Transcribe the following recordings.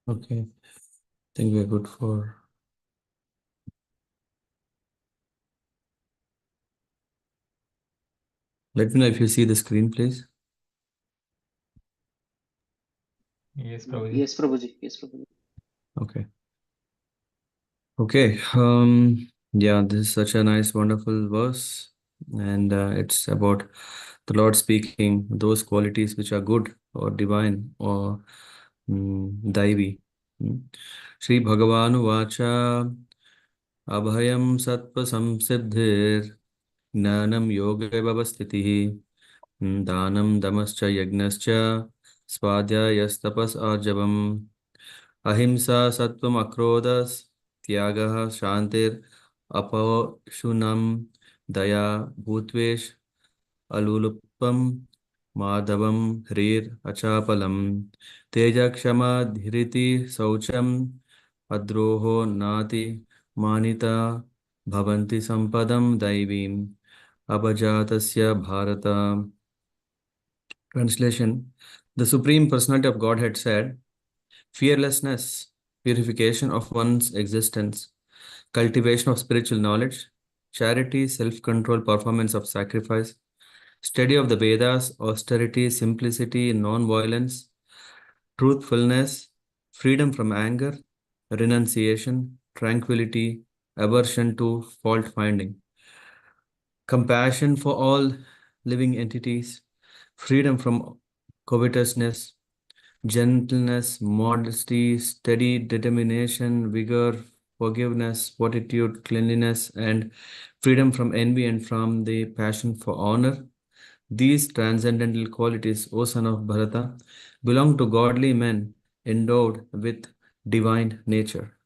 Okay, I think we're good for. Let me know if you see the screen, please. Yes, Prabhuji. Yes, Prabhuji. Yes, Prabhuji. Okay. Okay. Yeah, this is such a nice, wonderful verse, and it's about the Lord speaking those qualities which are good or divine or daivi. Hmm. Shri Bhagavanu Vacha Abhayam Sattva Samsiddhir Gnanam Yoga Vavasthitihi Danam Damascha Yagnascha Swadhyayastapas Arjavam Ahimsa Sattvam Akrodas Tyagah Shantir Apashunam Daya Bhutvesh Aluluppam Madhavam Hrir Achapalam Teja Kshama Dhiriti Saucham Adroho Nati Manita Bhavanti Sampadam Daivim Abhajatasya Bharata. Translation: The Supreme Personality of Godhead said, fearlessness, purification of one's existence, cultivation of spiritual knowledge, charity, self control, performance of sacrifice, study of the Vedas, austerity, simplicity, non violence, truthfulness, freedom from anger, renunciation, tranquility, aversion to fault finding, compassion for all living entities, freedom from covetousness, gentleness, modesty, steady determination, vigor, forgiveness, fortitude, cleanliness, and freedom from envy and from the passion for honor. These transcendental qualities, O son of Bharata, belong to godly men endowed with divine nature.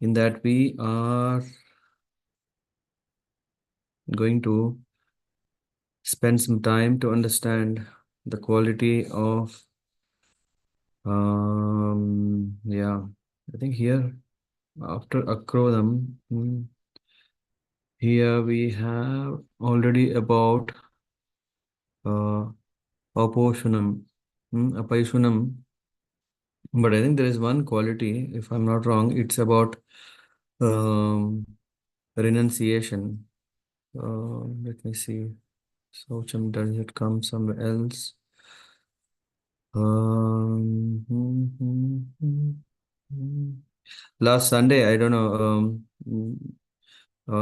In that, we are going to spend some time to understand the quality of, yeah, I think here after Akrodam, here we have already about uh, Aposhunam, Apaishunam. But I think there is one quality, if I'm not wrong, it's about um, renunciation. Let me see. Saucham, does it come somewhere else? Um, hmm, hmm, hmm, hmm. Last Sunday, I don't know.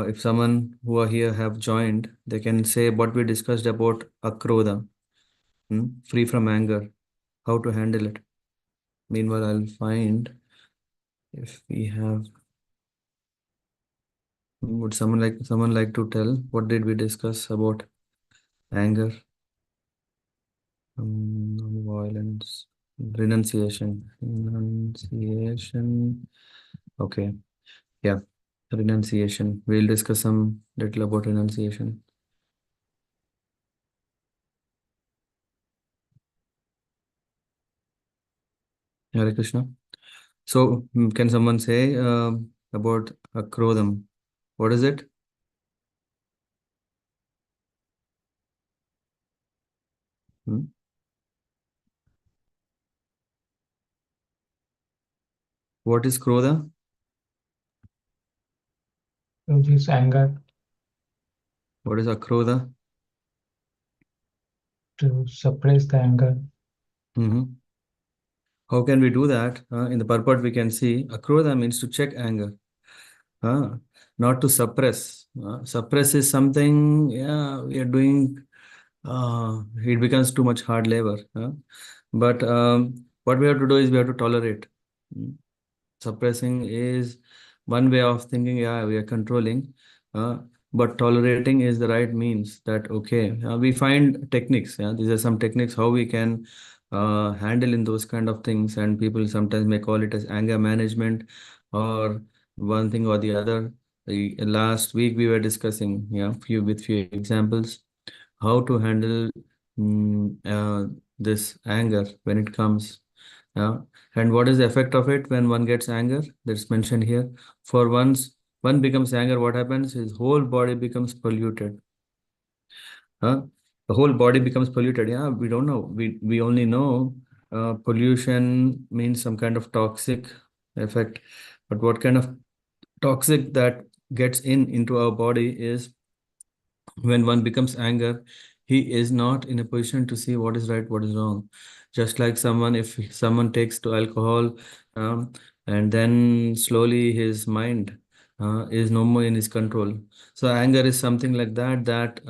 If someone who are here have joined, they can say what we discussed about akrodha, free from anger, how to handle it. Meanwhile, I'll find if we have. Would someone like to tell what did we discuss about anger, violence, renunciation. Okay, yeah, renunciation. We'll discuss some little about renunciation. Hare Krishna. So, can someone say about akrodam? What is it? Hmm? What is krodha? Which is anger, What is akrodha? to suppress the anger. Hmm. How can we do that? In the purport, we can see akrodha means to check anger, not to suppress. Suppress is something, yeah, we are doing. It becomes too much hard labor. But what we have to do is we have to tolerate. Mm. Suppressing is one way of thinking, yeah, we are controlling, uh, but tolerating is the right means that, okay, we find techniques. Yeah, these are some techniques how we can handle in those kind of things. And people sometimes may call it as anger management or one thing or the other. Last week we were discussing, yeah, few examples how to handle this anger when it comes. Yeah. And what is the effect of it when one gets anger? That's mentioned here. For once one becomes anger, what happens? His whole body becomes polluted. Huh? The whole body becomes polluted. Yeah, we don't know. We only know pollution means some kind of toxic effect. But what kind of toxic that gets into our body is when one becomes anger, he is not in a position to see what is right, what is wrong. Just like someone, if someone takes to alcohol, um, and then slowly his mind is no more in his control. So anger is something like that, that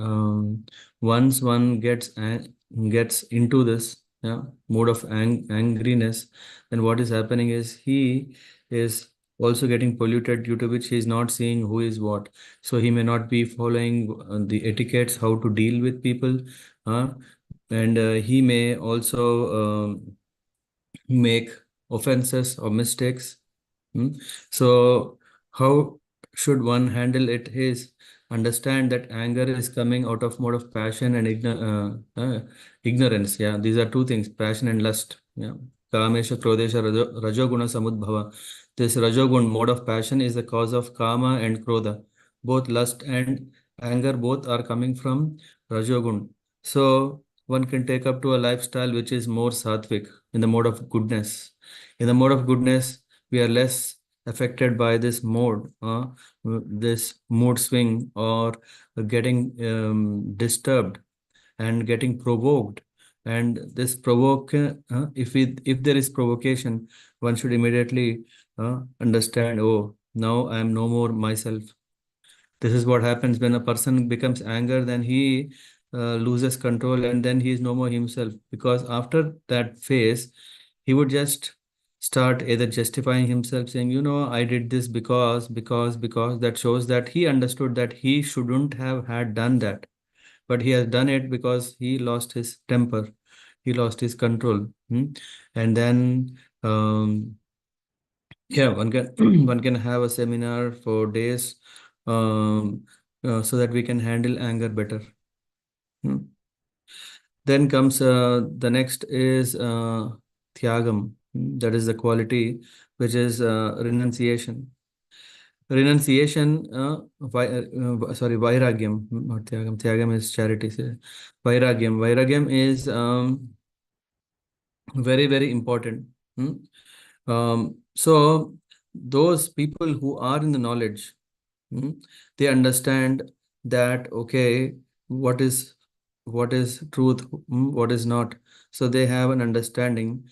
once one gets into this, yeah, mode of angriness, then what is happening is he is also getting polluted, due to which he is not seeing who is what. So he may not be following the etiquettes, how to deal with people, uh, and he may also make offenses or mistakes. Hmm. So, how should one handle it is understand that anger is coming out of mode of passion and ignorance. Yeah, these are two things: passion and lust. Yeah, Kamesha, Krodesha, Rajoguna, Samudbhava. This Rajogun mode of passion is the cause of Kama and Krodha. Both lust and anger both are coming from Rajogun. So one can take up to a lifestyle which is more sattvic, in the mode of goodness. In the mode of goodness, we are less affected by this mode, this mood swing, or getting disturbed and getting provoked. And this if there is provocation, one should immediately understand, oh, now I am no more myself. This is what happens when a person becomes anger, then he loses control, and then he is no more himself. Because after that phase, he would just start either justifying himself, saying, I did this because that shows that he understood that he shouldn't have had done that. But he has done it because he lost his temper, he lost his control. And then yeah, one can one can have a seminar for days, so that we can handle anger better. Hmm. Then comes the next is tyagam. That is the quality which is renunciation. Renunciation, vairagyam, not tyagam. Tyagam is charity. Vairagyam. Vairagyam is very, very important. Hmm. So those people who are in the knowledge, they understand that, okay, what is what is truth, what is not. So they have an understanding.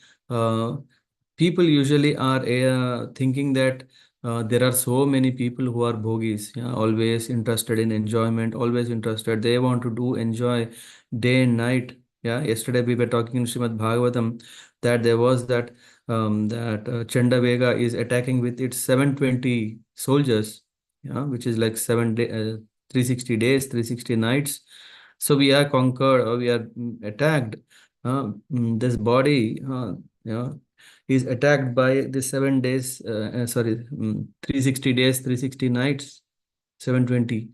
People usually are thinking that there are so many people who are bhogis, yeah, always interested in enjoyment, always interested. They want to do enjoy day and night. Yeah, yesterday we were talking in Srimad Bhagavatam that there was that Chanda Vega is attacking with its 720 soldiers, yeah, which is like 360 days, 360 nights. So we are conquered, or we are attacked. This body, yeah, is attacked by the 7 days, 360 days, 360 nights, 720.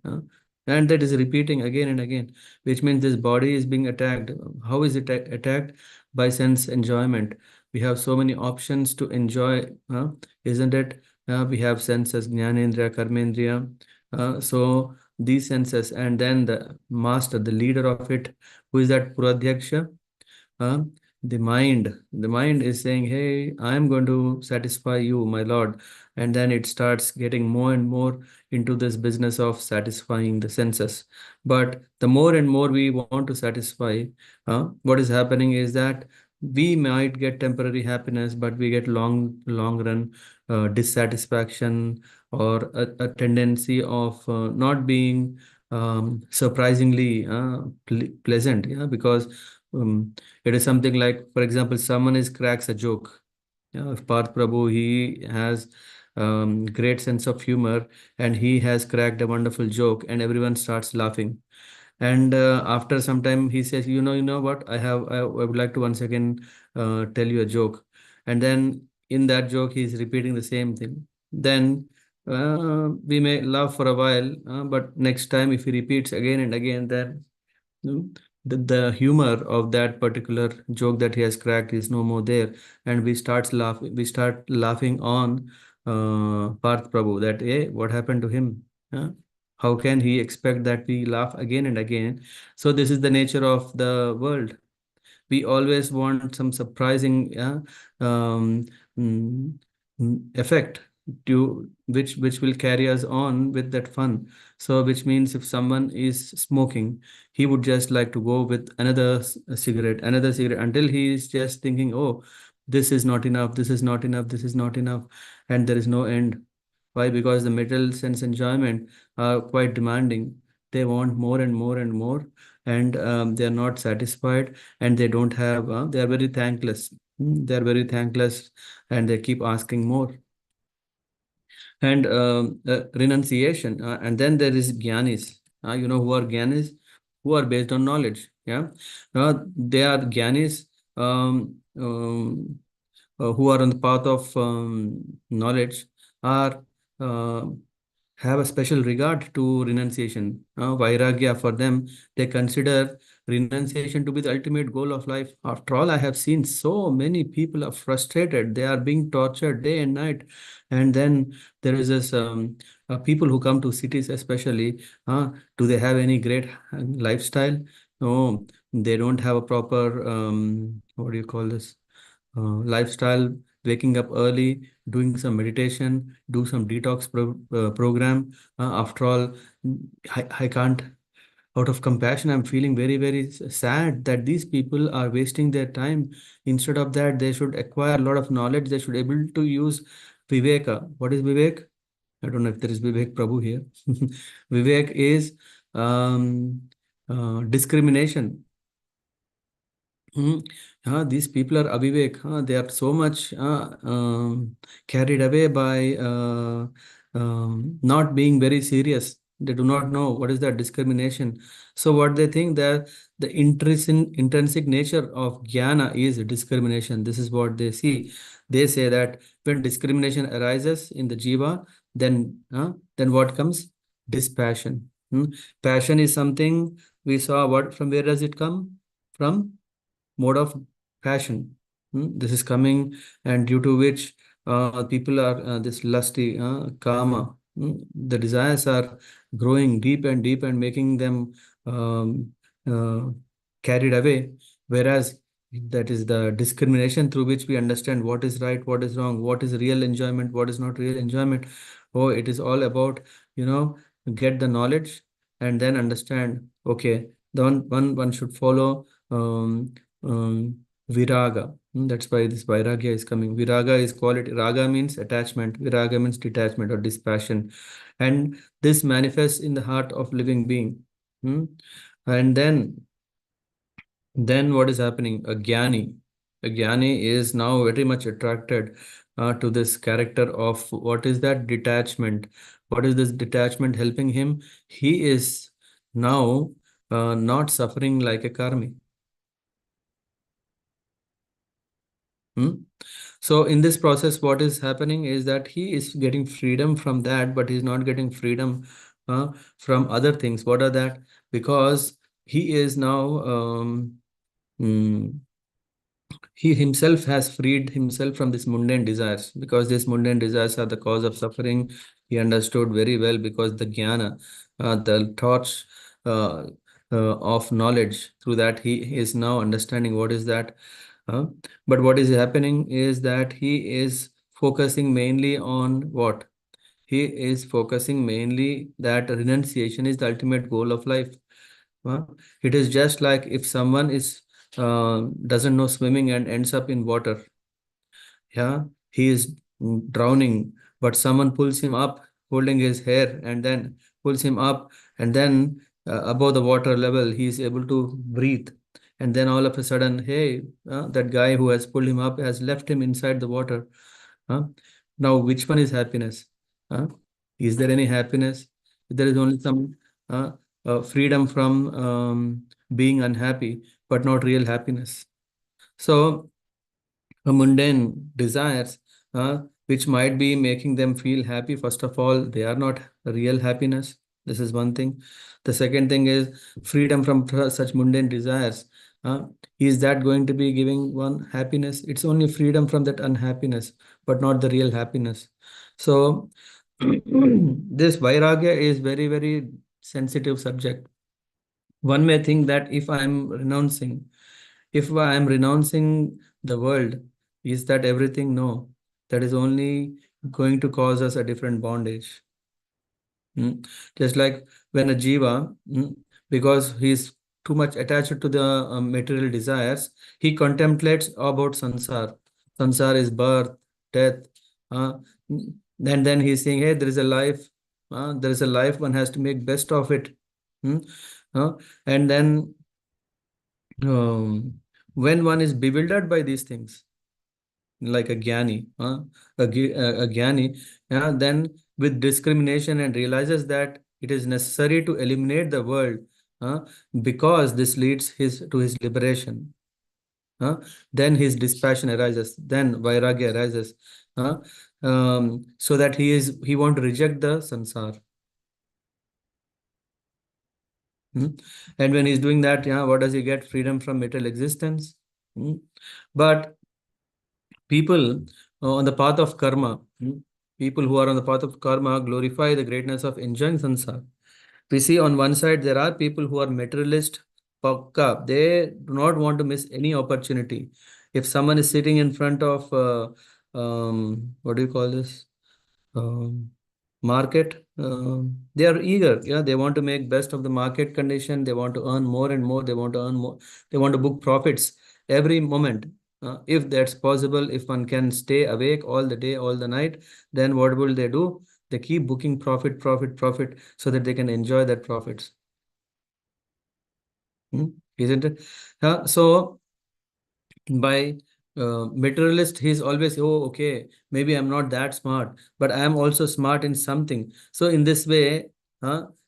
And that is repeating again and again, which means this body is being attacked. How is it attacked? By sense enjoyment. We have so many options to enjoy, isn't it? We have senses, Jnanendriya, Karmendriya. So these senses, and then the master, the leader of it, who is that Puradhyaksha? uh, the mind is saying, hey, I am going to satisfy you, my lord. And then it starts getting more and more into this business of satisfying the senses. But the more and more we want to satisfy, what is happening is that we might get temporary happiness, but we get long run dissatisfaction, or a tendency of not being surprisingly pleasant. Yeah, because it is something like, for example, someone is cracks a joke. Yeah, if Parth Prabhu, he has great sense of humor, and he has cracked a wonderful joke, and everyone starts laughing. And after some time, he says, you know what? I would like to once again tell you a joke. And then in that joke, he's repeating the same thing. Then we may laugh for a while, but next time, if he repeats again and again, then the humor of that particular joke that he has cracked is no more there, and we start laughing on Parth Prabhu, that, hey, what happened to him? Huh? How can he expect that we laugh again and again? So this is the nature of the world. We always want some surprising um, mm, effect to which will carry us on with that fun. So which means if someone is smoking, he would just like to go with another cigarette until he is just thinking, oh, this is not enough, this is not enough, this is not enough, and there is no end. Why? Because the material sense enjoyment are quite demanding. They want more and more and more, and they are not satisfied, and they don't have. They are very thankless. They are very thankless, and they keep asking more. And renunciation, and then there is jnanis. You know who are jnanis? Who are based on knowledge. Yeah, they are jnanis. Who are on the path of knowledge are uh, have a special regard to renunciation. Vairagya for them, they consider renunciation to be the ultimate goal of life. After all, I have seen so many people are frustrated. They are being tortured day and night. And then there is this people who come to cities, especially. Do they have any great lifestyle? No, they don't have a proper what do you call this? Lifestyle, waking up early, doing some meditation, do some detox program. After all, I can't, out of compassion, I'm feeling very, very sad that these people are wasting their time. Instead of that, they should acquire a lot of knowledge. They should able to use Viveka. What is Vivek? I don't know if there is Vivek Prabhu here. Vivek is um, discrimination. Hmm. These people are avivek. They are so much carried away by not being very serious. They do not know what is that discrimination. So what they think that the intrinsic nature of jnana is discrimination. This is what they see. They say that when discrimination arises in the jiva, then what comes? Dispassion. Passion is something we saw. What, from where does it come? From mode of passion. This is coming, and due to which people are this lusty kama. The desires are growing deep and deep and making them um, uh, carried away. Whereas that is the discrimination through which we understand what is right, what is wrong, what is real enjoyment, what is not real enjoyment. Oh, it is all about, you know, get the knowledge and then understand. Okay, the one should follow. Viraga. That's why this vairagya is coming. Viraga is quality. Raga means attachment. Viraga means detachment or dispassion. And this manifests in the heart of living being. Hmm? And then what is happening? A jnani. A jnani is now very much attracted to this character of what is that detachment? What is this detachment helping him? He is now not suffering like a karmi. Hmm? So in this process, what is happening is that he is getting freedom from that, but he's not getting freedom from other things. What are that? Because he is now mm, he himself has freed himself from this mundane desires, because these mundane desires are the cause of suffering. He understood very well, because the jnana, the thoughts uh, of knowledge, through that he is now understanding what is that. uh, but what is happening is that he is focusing mainly on what? He is focusing mainly that renunciation is the ultimate goal of life. uh, it is just like if someone is doesn't know swimming and ends up in water. Yeah, he is drowning, but someone pulls him up, holding his hair, and then pulls him up, and then above the water level, he is able to breathe. And then all of a sudden, hey, that guy who has pulled him up has left him inside the water. Huh? Now, which one is happiness? Huh? Is there any happiness? There is only some uh, freedom from being unhappy, but not real happiness. So, mundane desires, which might be making them feel happy. First of all, they are not real happiness. This is one thing. The second thing is freedom from such mundane desires. Uh, is that going to be giving one happiness? It's only freedom from that unhappiness, but not the real happiness. So, this vairagya is very, very sensitive subject. One may think that if I'm renouncing, If I am renouncing the world, is that everything? No, that is only going to cause us a different bondage. Mm. Just like when a jiva, because he's too much attached to the material desires, he contemplates about sansar. Sansar is birth, death. Uh, and then he's saying, hey, there is a life. There is a life. One has to make best of it. Mm. Uh, and then when one is bewildered by these things, like a jnani, a jnani, then with discrimination and realizes that it is necessary to eliminate the world, uh, because this leads his to his liberation. uh, then his dispassion arises, then vairagya arises, uh, so that he want to reject the sansar. And when he's doing that, what does he get? Freedom from material existence. Hmm. But people on the path of karma, people who are on the path of karma glorify the greatness of enjoying sansar. We see on one side there are people who are materialist, pakka. They do not want to miss any opportunity. If someone is sitting in front of, what do you call this? Um, Market, they are eager. Yeah, they want to make best of the market condition. They want to earn more and more. They want to earn more. They want to book profits every moment. If that's possible, if one can stay awake all the day, all the night, then what will they do? They keep booking profit, profit, profit, so that they can enjoy that profits. Hmm? Isn't it? So by materialist, he's always, oh, okay, maybe I'm not that smart, but I am also smart in something. So in this way,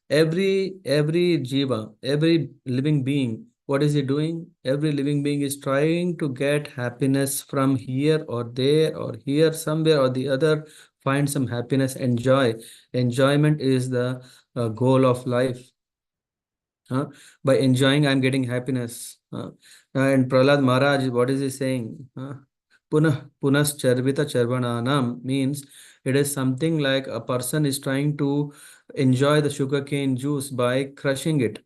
every jiva, every living being, what is he doing? Every living being is trying to get happiness from here or there or here, somewhere or the other. Find some happiness, enjoy. Enjoyment is the goal of life. Huh? By enjoying, I'm getting happiness. And Prahlad Maharaj, what is he saying? Punas charvita charvananam means it is something like a person is trying to enjoy the sugarcane juice by crushing it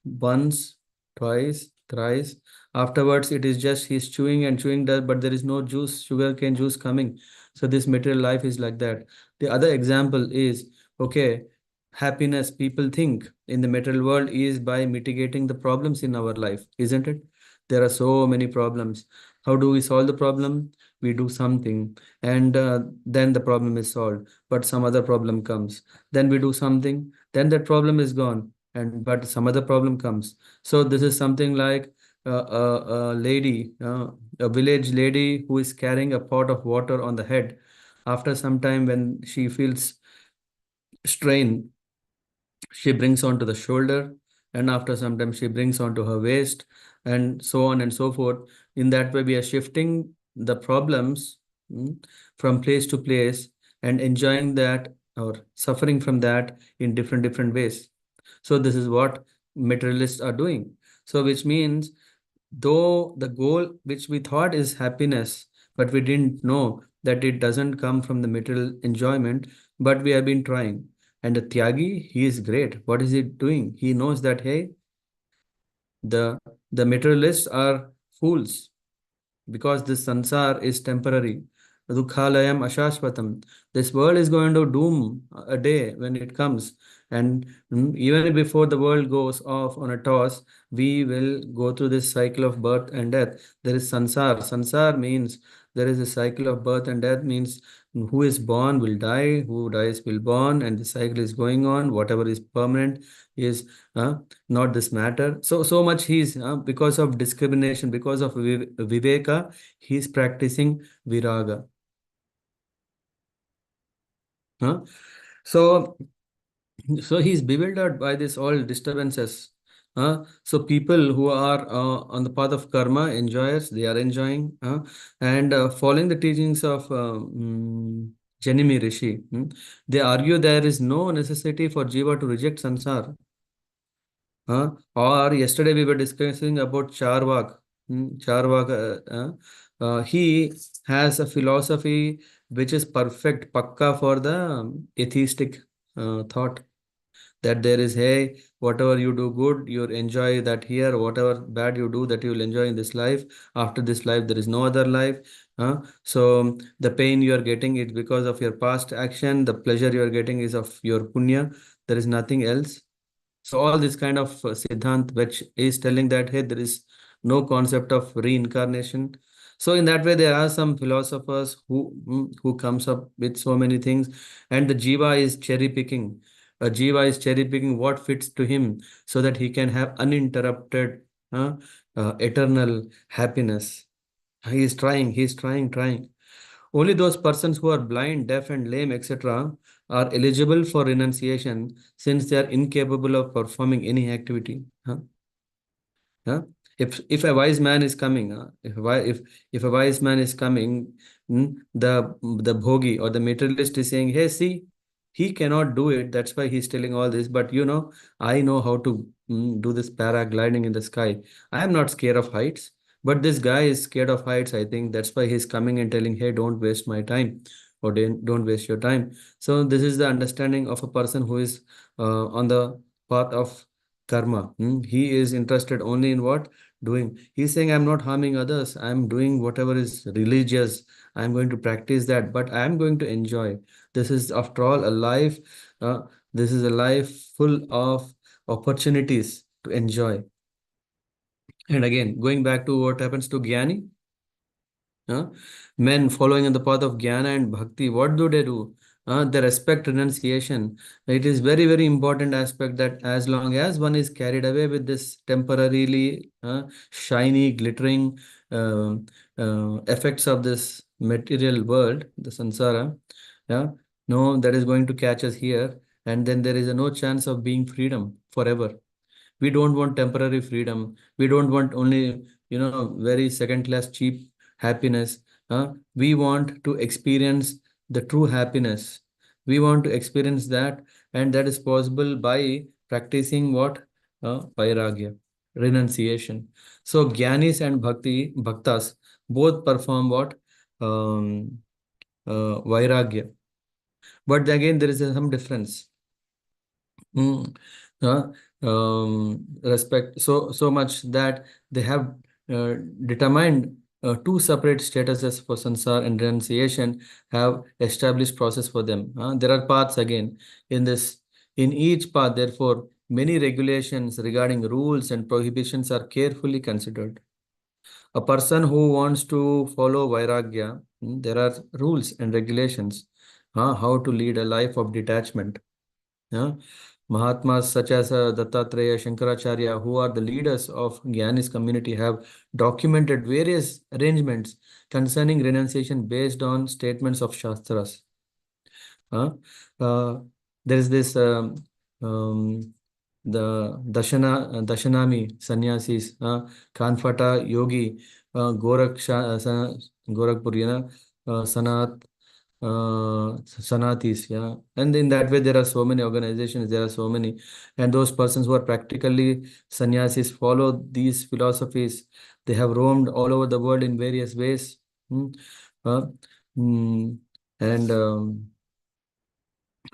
once, twice, thrice. Afterwards, it is just he's chewing and chewing that, but there is no juice, sugarcane juice coming. So this material life is like that. The other example is, okay, happiness, people think in the material world is by mitigating the problems in our life, isn't it? There are so many problems. How do we solve the problem? We do something, and then the problem is solved. But some other problem comes. Then we do something, then that problem is gone, and but some other problem comes. So this is something like a lady, a village lady who is carrying a pot of water on the head. After some time, when she feels strain, she brings onto the shoulder, and after some time she brings onto her waist, and so on and so forth. In that way we are shifting the problems, mm, from place to place, and enjoying that or suffering from that in different ways. So this is what materialists are doing. So which means, though the goal which we thought is happiness, but we didn't know that it doesn't come from the material enjoyment, but we have been trying. And the Tyagi, he is great. What is he doing? He knows that, hey, the the materialists are fools, because this sansar is temporary. Dukhalayam ashashvatam. This world is going to doom a day when it comes. And even before the world goes off on a toss, we will go through this cycle of birth and death. There is sansar. Sansar means there is a cycle of birth and death, means who is born will die, who dies will born, and the cycle is going on. Whatever is permanent is not this matter. So much he's, because of discrimination, because of viveka, he's practicing viraga. Huh? So so he's bewildered by this all disturbances. So people who are on the path of karma, enjoyers, they are enjoying, and following the teachings of Janimi Rishi. They argue there is no necessity for jiva to reject sansar. Or yesterday we were discussing about Charvak. Charvak, he has a philosophy which is perfect, pakka for the atheistic thought. That there is, hey, whatever you do good, you'll enjoy that here. Whatever bad you do, that you will enjoy in this life. After this life, there is no other life. So the pain you are getting is because of your past action. The pleasure you are getting is of your punya. There is nothing else. So all this kind of Siddhant, which is telling that, hey, there is no concept of reincarnation. So in that way, there are some philosophers who comes up with so many things, and the jiva is cherry picking. A jiva is cherry picking what fits to him, so that he can have uninterrupted, eternal happiness. He is trying. Only those persons who are blind, deaf, and lame, etc., are eligible for renunciation, since they are incapable of performing any activity. Huh? If a wise man is coming, if a wise man is coming, the bhogi or the materialist is saying, "Hey, see, he cannot do it. That's why he's telling all this. But I know how to do this paragliding in the sky. I am not scared of heights, but this guy is scared of heights. I think that's why he's coming and telling, "Hey, don't waste my time, or don't waste your time." So this is the understanding of a person who is on the path of karma. He is interested only in what? Doing. He's saying, I'm not harming others. I'm doing whatever is religious. I'm going to practice that, but I'm going to enjoy. This is, after all, a life. Uh, this is a life full of opportunities to enjoy. And again, going back to what happens to Gyani, Huh? Men following in the path of jnana and bhakti, what do they do? They respect renunciation. It is very, very important aspect that as long as one is carried away with this temporarily shiny, glittering effects of this material world, the samsara, yeah, no, that is going to catch us here, and then there is no chance of being freedom forever. We don't want temporary freedom. We don't want only, very second class cheap happiness. We want to experience the true happiness. We want to experience that, and that is possible by practicing what? Vairagya, renunciation. So Gyanis and Bhaktas both perform what? Um, Vairagya. But again, there is some difference. Mm. Uh, Respect so much that they have uh, determined two separate statuses for sansar and renunciation, have established process for them. There are paths again in this. In each path, therefore, many regulations regarding rules and prohibitions are carefully considered. A person who wants to follow Vairagya, there are rules and regulations, how to lead a life of detachment. Yeah. Mahatmas such as Dattatreya, Shankaracharya, who are the leaders of Gyanis community, have documented various arrangements concerning renunciation based on statements of Shastras. Huh? Uh, there is this the Dashanami sannyasis, Kanfata Yogi, Gorakhpur, Sanat, Sanatis, yeah. And in that way, there are so many organizations, there are so many, and those persons who are practically sannyasis follow these philosophies. They have roamed all over the world in various ways. Hmm. Uh, mm, and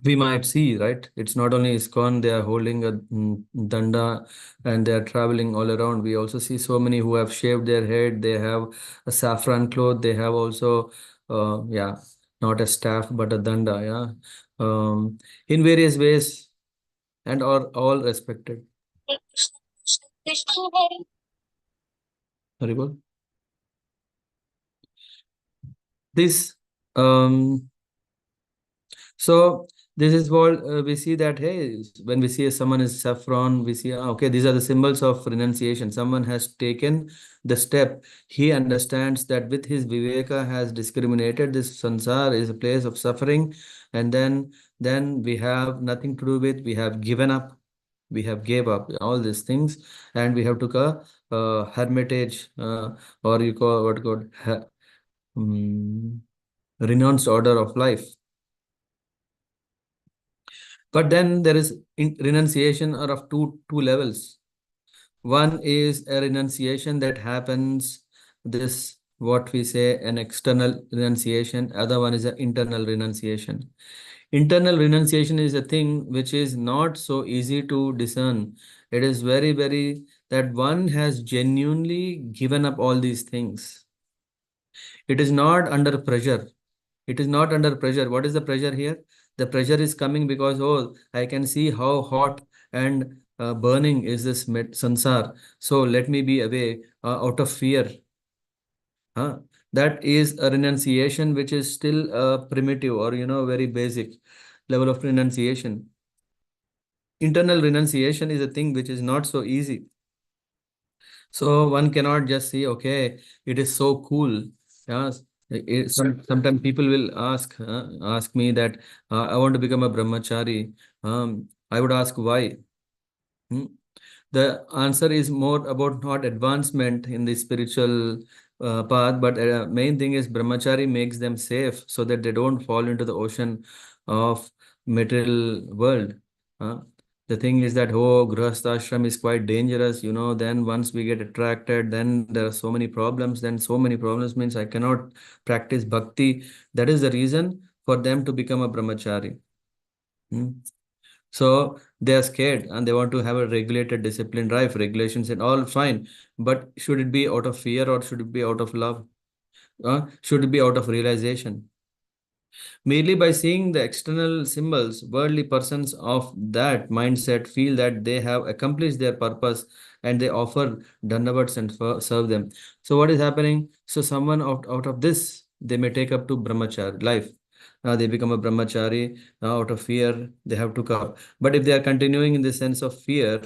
we might see, right? It's not only ISKCON, they are holding a danda and they are traveling all around. We also see so many who have shaved their head, they have a saffron cloth, they have also, yeah, not a staff, but a danda, yeah, in various ways, and are all respected. Haribol. This, um, So this is what we see that, hey, when we see someone is saffron, we see, okay, these are the symbols of renunciation. Someone has taken the step. He understands that with his viveka has discriminated this sansar is a place of suffering, and then we have nothing to do with. We have given up. We have gave up all these things, and we have took a hermitage, or you call what called renounced order of life. But then there is renunciation are of two levels. One is a renunciation that happens this what we say an external renunciation, other one is an internal renunciation. Internal renunciation is a thing which is not so easy to discern. It is very, very that one has genuinely given up all these things. It is not under pressure. It is not under pressure. What is the pressure here? The pressure is coming because, oh, I can see how hot and burning is this sansar. So let me be away out of fear. Huh? That is a renunciation which is still primitive or, very basic level of renunciation. Internal renunciation is a thing which is not so easy. So one cannot just say, okay, it is so cool. Yes. Sometimes people will ask me that I want to become a brahmachari. I would ask why. Hmm? The answer is more about not advancement in the spiritual path, but main thing is brahmachari makes them safe so that they don't fall into the ocean of material world. Uh, the thing is that, oh, grihastha ashram is quite dangerous, then once we get attracted, then there are so many problems. Then so many problems means I cannot practice bhakti. That is the reason for them to become a brahmachari. Hmm. So they are scared and they want to have a regulated, disciplined life, regulations and all fine. But should it be out of fear or should it be out of love? Should it be out of realization? Merely by seeing the external symbols, worldly persons of that mindset feel that they have accomplished their purpose and they offer dandavats and serve them. So what is happening? So someone out of this, they may take up to brahmachari life. They become a brahmachari out of fear, they have to come. But if they are continuing in the sense of fear,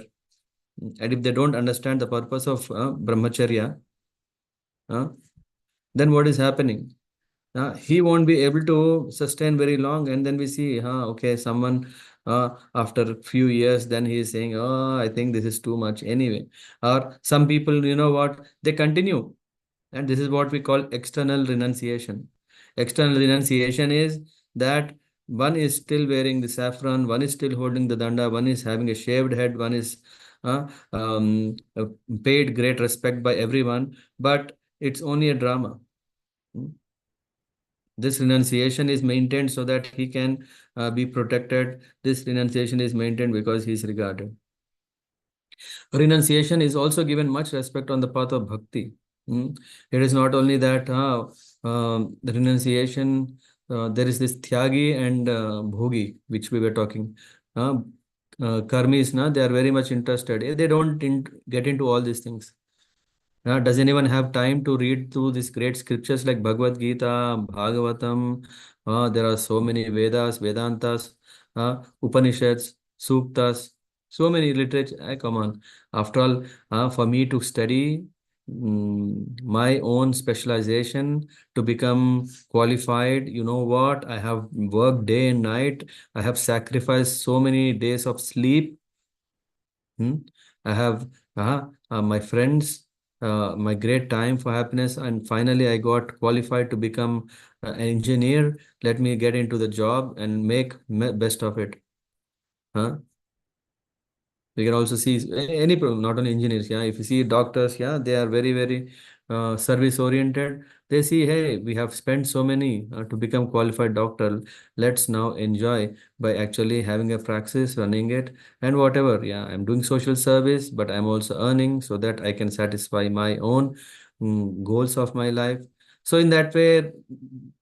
and if they don't understand the purpose of brahmacharya, uh, then what is happening? He won't be able to sustain very long, and then we see, okay, someone after a few years, then he is saying, oh, I think this is too much anyway. Or some people, you know what, they continue, and this is what we call external renunciation. External renunciation is that one is still wearing the saffron, one is still holding the danda, one is having a shaved head, one is paid great respect by everyone, but it's only a drama. Hmm. This renunciation is maintained so that he can be protected. This renunciation is maintained because he is regarded. Renunciation is also given much respect on the path of bhakti. Mm. It is not only that the renunciation, there is this tyagi and bhogi, which we were talking. Uh, Karmis, they are very much interested. They don't get into all these things. Does anyone have time to read through these great scriptures like Bhagavad Gita, Bhagavatam? There are so many Vedas, Vedantas, Upanishads, Suktas, so many literature. Come on. After all, for me to study my own specialization to become qualified, you know what? I have worked day and night. I have sacrificed so many days of sleep. Hmm? I have my friends, my great time for happiness, and finally I got qualified to become an engineer. Let me get into the job and make best of it. Huh? We can also see any problem, not only engineers. Yeah, if you see doctors, yeah, they are very, very service oriented. They see, hey, we have spent so many to become qualified doctor. Let's now enjoy by actually having a praxis, running it, and whatever. Yeah, I'm doing social service, but I'm also earning so that I can satisfy my own goals of my life. So in that way,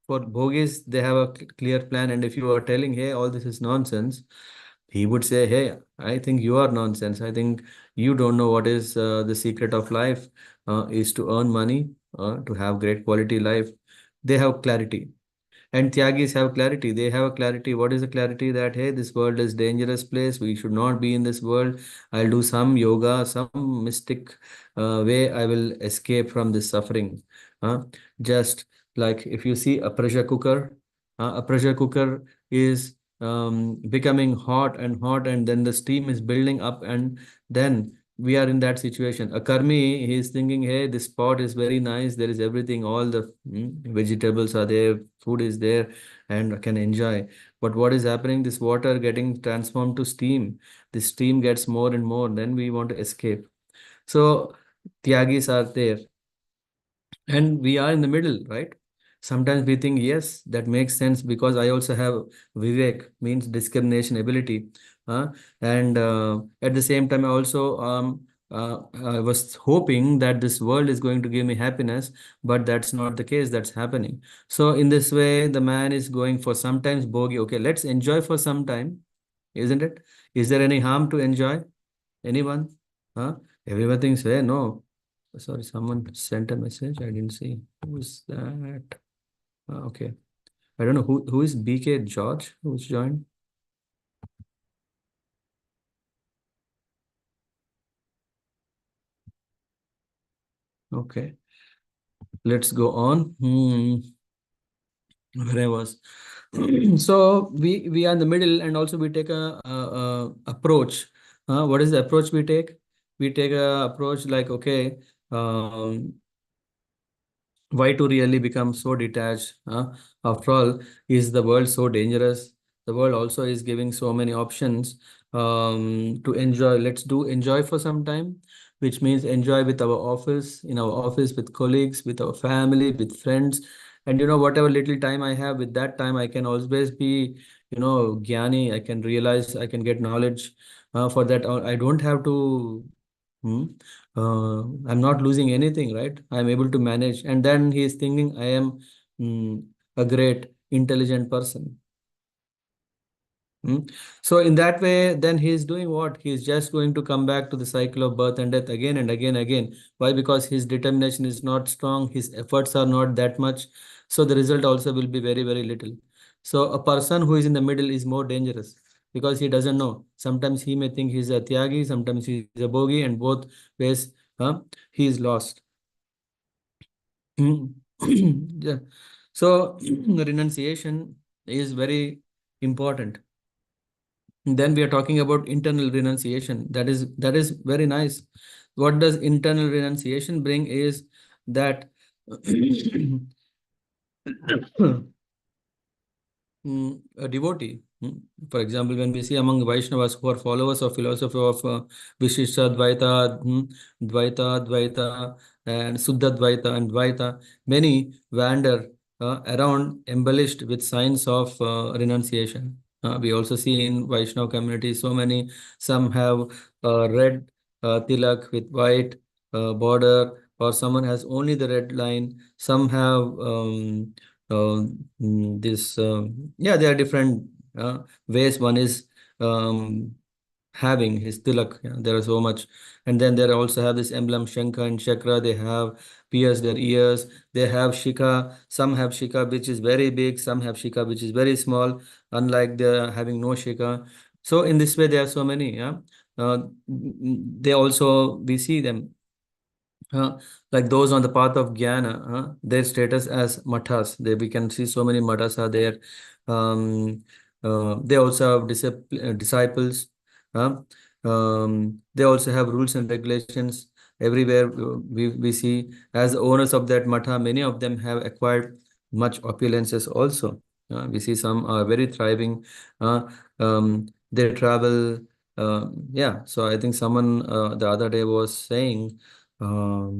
for Bhogis, they have a clear plan. And if you are telling, hey, all this is nonsense, he would say, hey, I think you are nonsense. I think you don't know what is the secret of life is to earn money, to have great quality life. They have clarity. And Tyagis have clarity. They have a clarity. What is the clarity? That, hey, this world is dangerous place. We should not be in this world. I'll do some yoga, some mystic way. I will escape from this suffering. Uh, just like if you see a pressure cooker is becoming hot and hot, and then the steam is building up, and then we are in that situation. A karmi, he is thinking, hey, this pot is very nice. There is everything, all the vegetables are there, food is there, and I can enjoy. But what is happening? This water getting transformed to steam. This steam gets more and more. Then we want to escape. So Tyagis are there. and we are in the middle, right? Sometimes we think, yes, that makes sense because I also have Vivek, means discrimination ability. uh, and at the same time, I was hoping that this world is going to give me happiness, but that's not the case that's happening. So in this way, the man is going for sometimes bogey. Okay, let's enjoy for some time, isn't it? Is there any harm to enjoy? Anyone? Huh? Everyone thinks, hey, no. Sorry, someone sent a message. I didn't see. Who's that? Okay. I don't know who is BK George who's joined. Okay. Let's go on. Where I was. So we are in the middle, and also we take a approach. What is the approach we take? We take a approach like, okay, um, why to really become so detached? After all, is the world so dangerous? The world also is giving so many options to enjoy. Let's do enjoy for some time, which means enjoy with our office, in our office, with colleagues, with our family, with friends. And whatever little time I have, with that time, I can always be, Gyani. I can realize, I can get knowledge. For that, I don't have to. Hmm. I'm not losing anything, right? I'm able to manage. And then he is thinking I am a great, intelligent person. Hmm. So in that way, then he is doing what? He is just going to come back to the cycle of birth and death again and again, again. Why? Because his determination is not strong. His efforts are not that much. So the result also will be very, very little. So a person who is in the middle is more dangerous because he doesn't know. Sometimes he may think he's a tyagi, sometimes he's a bogi, and both ways, he is lost. Mm. Yeah. So renunciation is very important. Then we are talking about internal renunciation. That is very nice. What does internal renunciation bring is that a devotee. For example, when we see among Vaishnavas who are followers of philosophy of Vishishta Dvaita, Dvaita, Dvaita, and Suddha Dvaita and Dvaita, many wander around embellished with signs of renunciation. We also see in Vaishnava community so many, some have red tilak with white border, or someone has only the red line, some have this yeah, there are different ways one is um, having his tilak. Yeah, there are so much. And then they also have this emblem shankha and chakra. They have pierced their ears. They have shikha. Some have shikha which is very big, some have shikha which is very small, unlike the having no shikha. So in this way there are so many. Yeah, they also, we see them like those on the path of jnana, their status as mathas. We can see so many mathas are there. They also have disciples. Uh, they also have rules and regulations everywhere. We see as owners of that matha, many of them have acquired much opulences also. We see some are very thriving. They travel. Yeah, so I think someone the other day was saying how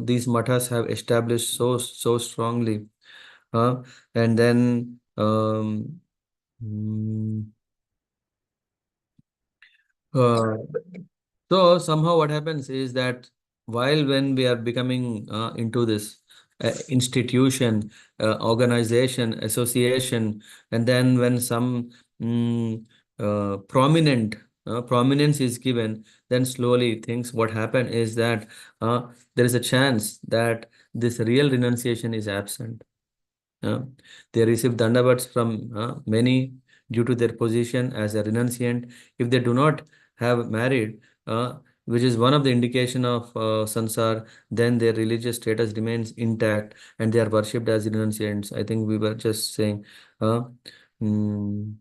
these mathas have established so strongly, and then mm, uh, so somehow what happens is that while when we are becoming into this institution, organization, association, and then when some mm, prominence is given, then slowly things what happen is that there is a chance that this real renunciation is absent. uh, they receive dandavats from many due to their position as a renunciant. If they do not have married, which is one of the indication of sansar, then their religious status remains intact and they are worshipped as renunciants. I think we were just saying. Uh, mm,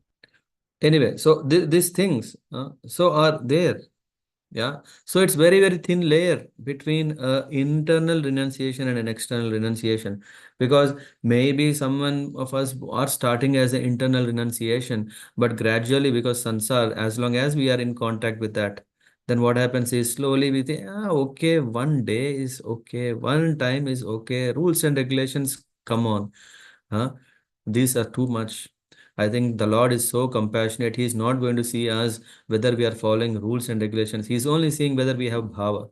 anyway, so these things so are there. Yeah. So it's very, very thin layer between internal renunciation and an external renunciation. Because maybe someone of us are starting as an internal renunciation, but gradually, because sansar, as long as we are in contact with that, then what happens is slowly we think, okay, one day is okay, one time is okay, rules and regulations, come on. Huh? These are too much. I think the Lord is so compassionate. He's not going to see us whether we are following rules and regulations. He's only seeing whether we have bhava,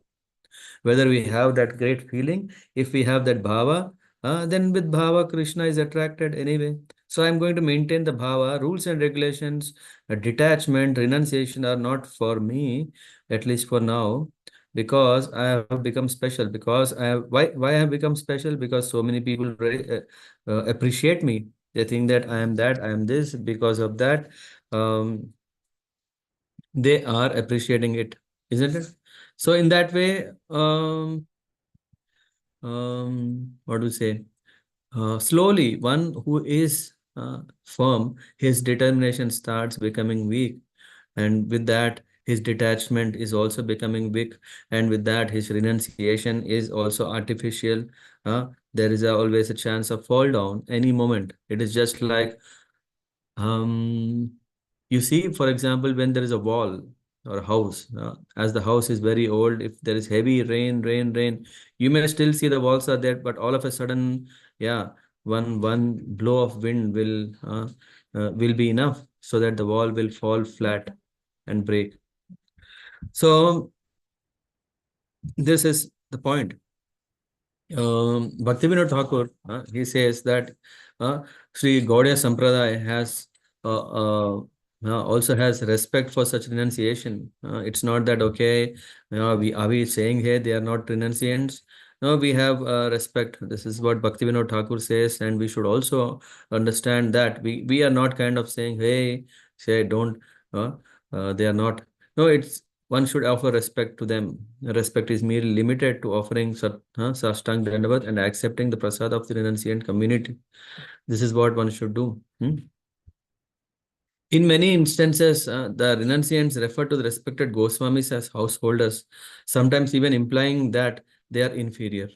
whether we have that great feeling. If we have that bhava, then with bhava, Krishna is attracted anyway. So I'm going to maintain the bhava. Rules and regulations, detachment, renunciation are not for me, at least for now, because I have become special. Because I have, why I have become special? Because so many people appreciate me. They think that I am that, I am this. Because of that, um, they are appreciating it, isn't it? So in that way, what do you say? Slowly, one who is firm, his determination starts becoming weak, and with that, his detachment is also becoming weak, and with that, his renunciation is also artificial. There is always a chance of fall down any moment. It is just like um, you see, for example, when there is a wall or a house, as the house is very old, if there is heavy rain, you may still see the walls are there, but all of a sudden, yeah, one blow of wind will be enough so that the wall will fall flat and break. So this is the point. Bhaktivinoda Thakur, he says that Sri Gaudiya Sampradaya has also has respect for such renunciation. It's not that okay, we are we saying here they are not renunciants. No, we have respect. This is what Bhaktivinoda Thakur says, and we should also understand that we are not kind of saying, hey, say don't. Uh, they are not. No, it's one should offer respect to them. Respect is merely limited to offering Sastang Dandavat and accepting the prasad of the renunciant community. This is what one should do. In many instances, the renunciants refer to the respected Goswamis as householders, sometimes even implying that they are inferior.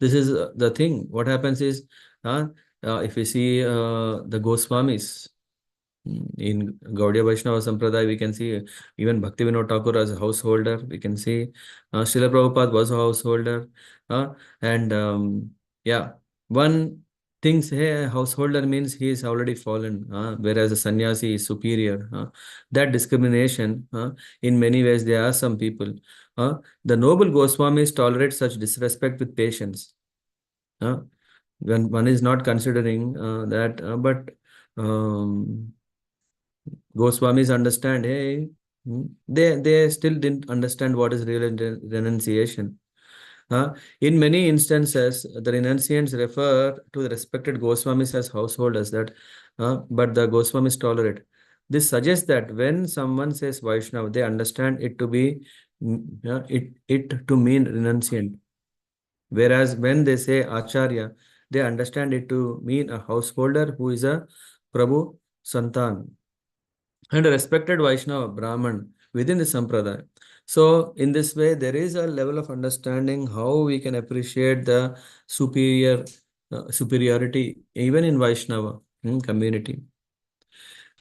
This is the thing. What happens is, if we see the Goswamis, in Gaudiya Vaishnava Sampradaya, we can see even Bhaktivinoda Thakur as a householder. We can see Srila Prabhupada was a householder. And yeah, one thinks, hey, householder means he is already fallen, whereas a sannyasi is superior. That discrimination, in many ways, there are some people. The noble Goswamis tolerate such disrespect with patience. Uh, when one is not considering that, but um, Goswamis understand, hey, they still didn't understand what is real renunciation. In many instances, the renunciants refer to the respected Goswamis as householders, but the Goswamis tolerate. This suggests that when someone says Vaishnava, they understand it to be it to mean renunciant. Whereas when they say Acharya, they understand it to mean a householder who is a Prabhu Santan and a respected Vaishnava Brahman within the Sampradaya. So, in this way, there is a level of understanding how we can appreciate the superiority even in Vaishnava community.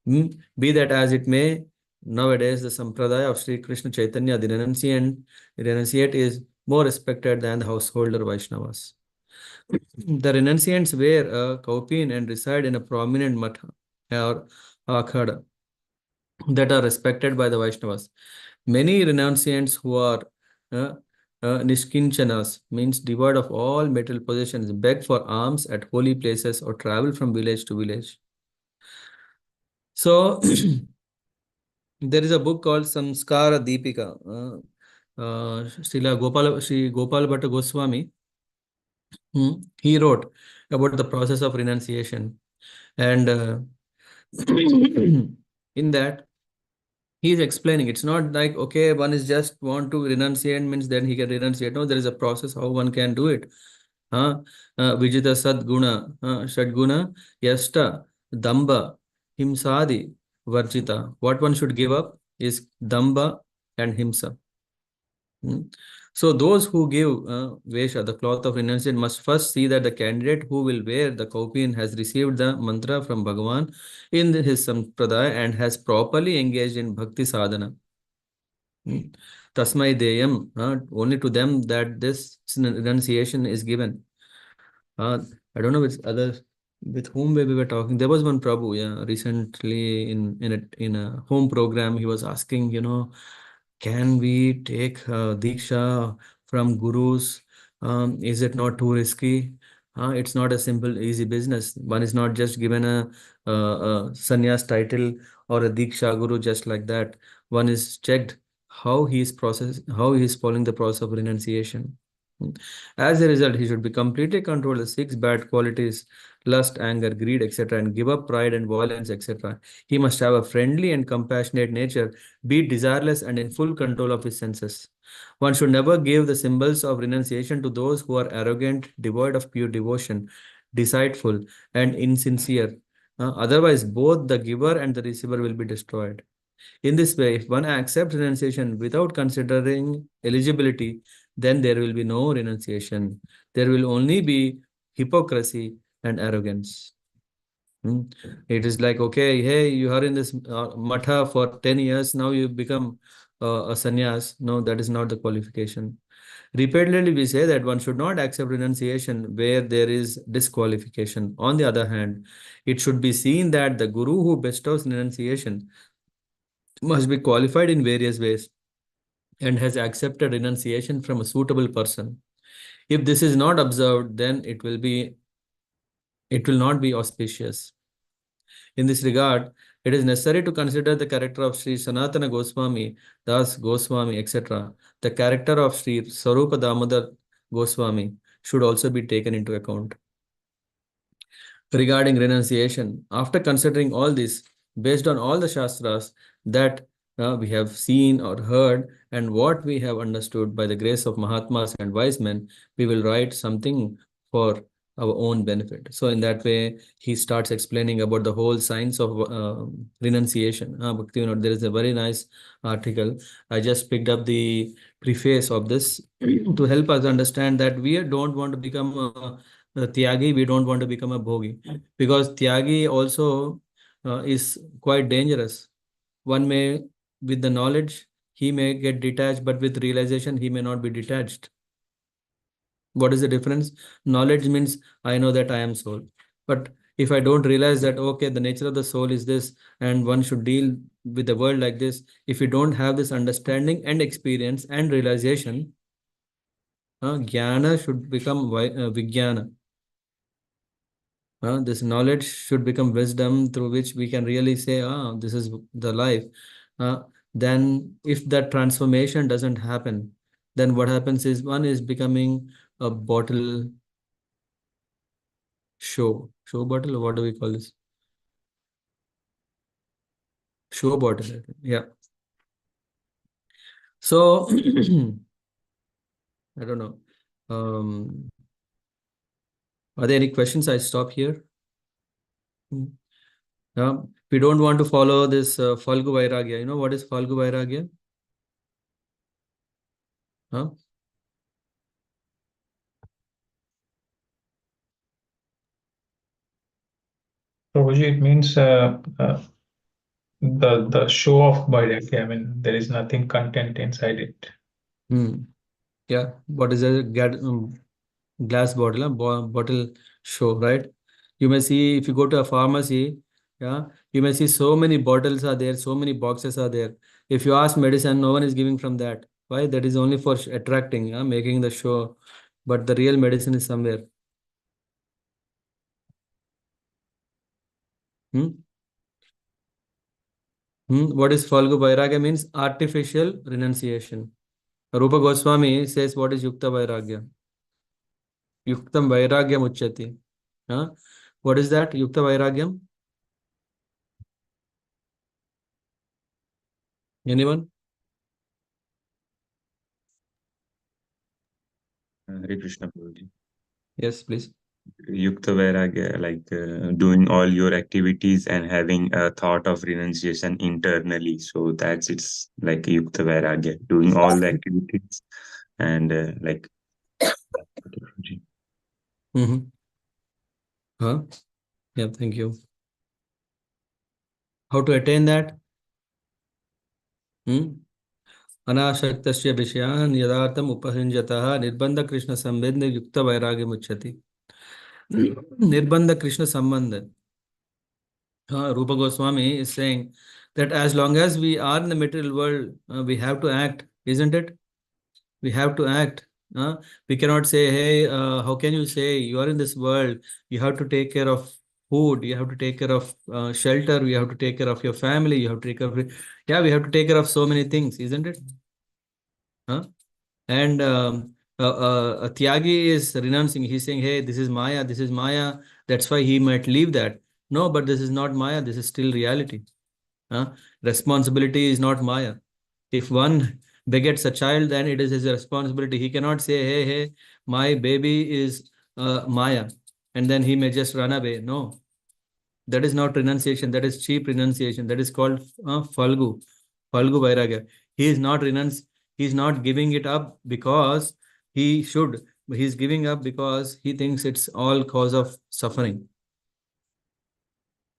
Be that as it may, nowadays the Sampradaya of Sri Krishna Chaitanya, the renunciate is more respected than the householder Vaishnavas. The renunciants wear a kaupin and reside in a prominent matha or akhada that are respected by the Vaishnavas. Many renunciants who are uh, nishkinchanas, means devoid of all material possessions, beg for alms at holy places or travel from village to village. So there is a book called Samskara Deepika. Sri Gopal Bhatta Goswami, he wrote about the process of renunciation. And in that, he is explaining it's not like okay one is just want to renunciate means then he can renunciate. No, there is a process how one can do it. Vijita sadguna shadguna yasta damba himsadi varjita. What one should give up is damba and himsa. Hmm. So those who give Vesha, the cloth of renunciation, must first see that the candidate who will wear the kaupin has received the mantra from Bhagavan in his sampradaya and has properly engaged in bhakti sadhana. Hmm. Tasmai deyam, only to them that this renunciation is given. Uh, I don't know with whom we were talking. There was one Prabhu, yeah, recently in a home program. He was asking, can we take Diksha from gurus? Is it not too risky? It's not a simple, easy business. One is not just given a sannyas title or a Diksha guru just like that. One is checked how he is following the process of renunciation. Hmm. As a result, he should be completely control the six bad qualities: lust, anger, greed, etc., and give up pride and violence, etc. He must have a friendly and compassionate nature, be desireless and in full control of his senses. One should never give the symbols of renunciation to those who are arrogant, devoid of pure devotion, deceitful, and insincere. Otherwise, both the giver and the receiver will be destroyed. In this way, if one accepts renunciation without considering eligibility, then there will be no renunciation. There will only be hypocrisy and arrogance. Hmm. It is like, okay, hey, you are in this matha for 10 years, now you become a sannyas. No, that is not the qualification. Repeatedly, we say that one should not accept renunciation where there is disqualification. On the other hand, it should be seen that the guru who bestows renunciation must be qualified in various ways and has accepted renunciation from a suitable person. If this is not observed, then it will not be auspicious. In this regard, it is necessary to consider the character of Sri Sanatana Goswami, Das Goswami, etc. The character of Sri Sarupa Damodar Goswami should also be taken into account. Regarding renunciation, after considering all this, based on all the Shastras that we have seen or heard, and what we have understood by the grace of Mahatmas and wise men, we will write something for our own benefit. So, in that way, he starts explaining about the whole science of renunciation. Bhakti, there is a very nice article. I just picked up the preface of this to help us understand that we don't want to become a Tyagi, we don't want to become a Bhogi, because Tyagi also is quite dangerous. One may, with the knowledge, he may get detached, but with realization, he may not be detached. What is the difference? Knowledge means I know that I am soul. But if I don't realize that, okay, the nature of the soul is this, and one should deal with the world like this, if you don't have this understanding and experience and realization, jnana should become vijnana. This knowledge should become wisdom through which we can really say, this is the life. Uh, then, if that transformation doesn't happen, then what happens is one is becoming a bottle show bottle, or what do we call this? Show bottle, I think. Yeah. So, I don't know. Um, are there any questions? I stop here. Hmm. Yeah. We don't want to follow this Falgu Vairagya. You know what is Falgu Vairagya? Huh? Prabhuji, it means the show of Vedic. I mean, there is nothing content inside it. Hmm. Yeah. What is a glass bottle, bottle show, right? You may see if you go to a pharmacy, yeah, you may see so many bottles are there, so many boxes are there. If you ask medicine, no one is giving from that. Why? That is only for attracting, yeah, making the show. But the real medicine is somewhere. Hmm? What is Falgu Vairagya means? Artificial renunciation. Rupa Goswami says what is Yukta Vairagya? Yuktam Vairagyam Uchyati. Huh? What is that? Yukta Vairagyam? Anyone? Hare Krishna Prabhuji. Yes, please. Yukta Vairagya, like doing all your activities and having a thought of renunciation internally. So that's it's like Yukta Vairagya, doing all the activities and like. Mm-hmm. Huh? Yeah, thank you. How to attain that? Hmm? अनाशक्तस्य विषयान् यदार्थम् उपयुञ्जतः निर्बंध कृष्ण संबंध युक्त वैराग्य मुच्यति. Nirbandha Krishna Sambandha. Rupa Goswami is saying that as long as we are in the material world, we have to act, isn't it? We have to act. We cannot say, hey, how can you say you are in this world? You have to take care of food, you have to take care of shelter, you have to take care of your family, you have to take care of, yeah, we have to take care of so many things, isn't it? Huh? And a Tyagi is renouncing. He's saying, hey, this is Maya, this is Maya. That's why he might leave that. No, but this is not Maya. This is still reality. Responsibility is not Maya. If one begets a child, then it is his responsibility. He cannot say, hey, hey, my baby is Maya. And then he may just run away. No, that is not renunciation. That is cheap renunciation. That is called Falgu. Falgu Vairagya. He is not he is not giving it up because he should. He is giving up because he thinks it's all cause of suffering.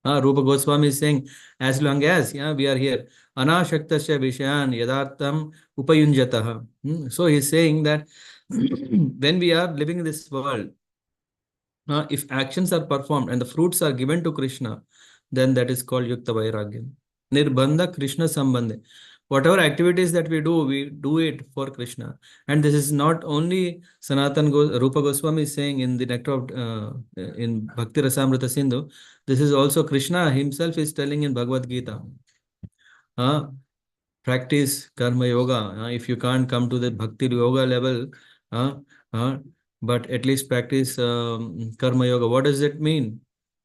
Rupa Goswami is saying, as long as we are here, anashaktasya vishayan yadartam upayunjatah. So he is saying that when we are living in this world, if actions are performed and the fruits are given to Krishna, then that is called Yukta Vairagya. Nirbandha Krishna Sambandhe. Whatever activities that we do it for Krishna. And this is not only Rupa Goswami is saying in the nectar of in Bhakti Rasamrita Sindhu, this is also Krishna himself is telling in Bhagavad Gita. Practice karma yoga. If you can't come to the bhakti yoga level, but at least practice karma yoga. What does it mean?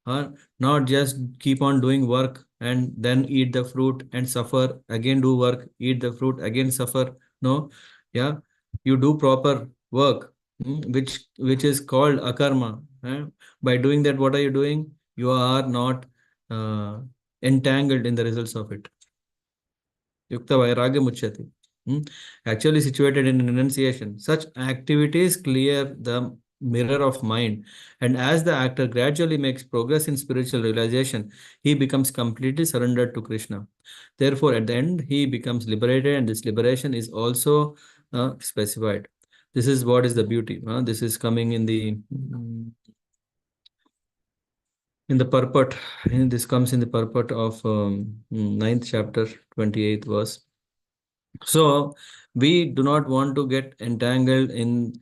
Not just keep on doing work and then eat the fruit and suffer, again do work, eat the fruit, again suffer. No, yeah, you do proper work, which is called akarma. By doing that, what are you doing? You are not entangled in the results of it. Yukta Vairagya Muchyati. Actually situated in renunciation. Such activities clear the mirror of mind. And as the actor gradually makes progress in spiritual realization, he becomes completely surrendered to Krishna. Therefore, at the end, he becomes liberated, and this liberation is also specified. This is what is the beauty. This is coming in the purport. This comes in the purport of 9th chapter, 28th verse. So we do not want to get entangled in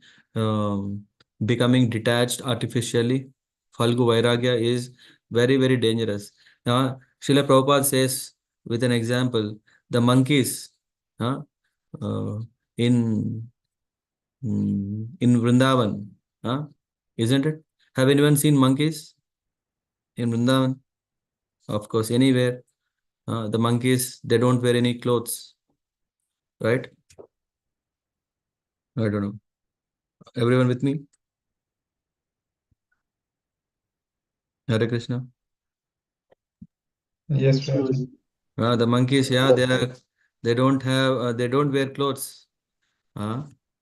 becoming detached artificially. Falgu Vairagya is very, very dangerous. Now, Srila Prabhupada says with an example, the monkeys uh, uh, in in Vrindavan, isn't it? Have anyone seen monkeys in Vrindavan? Of course, anywhere. The monkeys, they don't wear any clothes, right? I don't know. Everyone with me? Hare Krishna. Yes, Prabhuji. The monkeys, yeah, they don't wear clothes.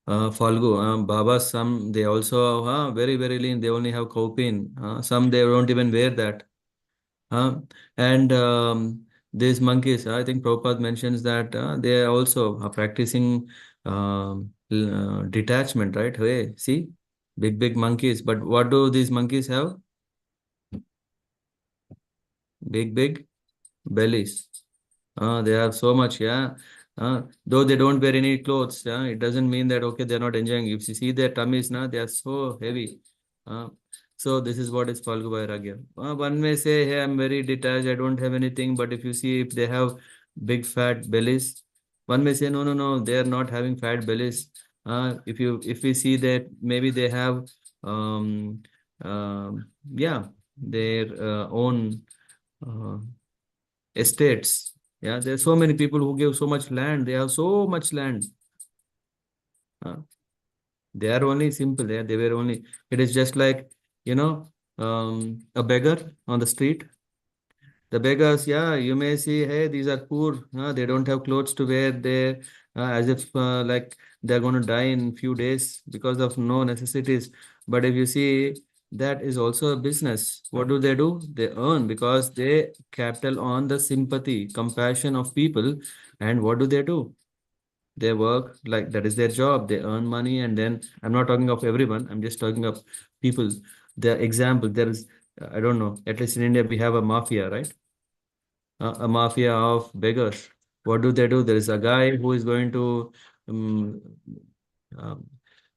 Falgu, Baba, some they also very, very lean. They only have cowpin. Some they don't even wear that. And these monkeys, I think Prabhupada mentions that they also are practicing detachment, right? Hey, see, big, big monkeys. But what do these monkeys have? Big, big bellies. They have so much, yeah. Though they don't wear any clothes, yeah, it doesn't mean that okay, they're not enjoying. If you see their tummies, now they are so heavy. Uh, so this is what is Falgu Vairagya. One may say, hey, I'm very detached, I don't have anything. But if you see if they have big fat bellies, one may say, no, no, no, they are not having fat bellies. If we see that maybe they have um, yeah, their own uh, estates. Yeah, there are so many people who give so much land. They have so much land. Uh, they are only simple. They were only. It is just like a beggar on the street. The beggars, yeah, you may see, hey, these are poor. They don't have clothes to wear. They as if like they're going to die in few days because of no necessities. But if you see, that is also a business. What do? They earn because they capital on the sympathy, compassion of people. And what do? They work like that is their job. They earn money, and then I'm not talking of everyone. I'm just talking of people. The example there is, I don't know. At least in India, we have a mafia, right? A mafia of beggars. What do they do? There is a guy who is going to um, um,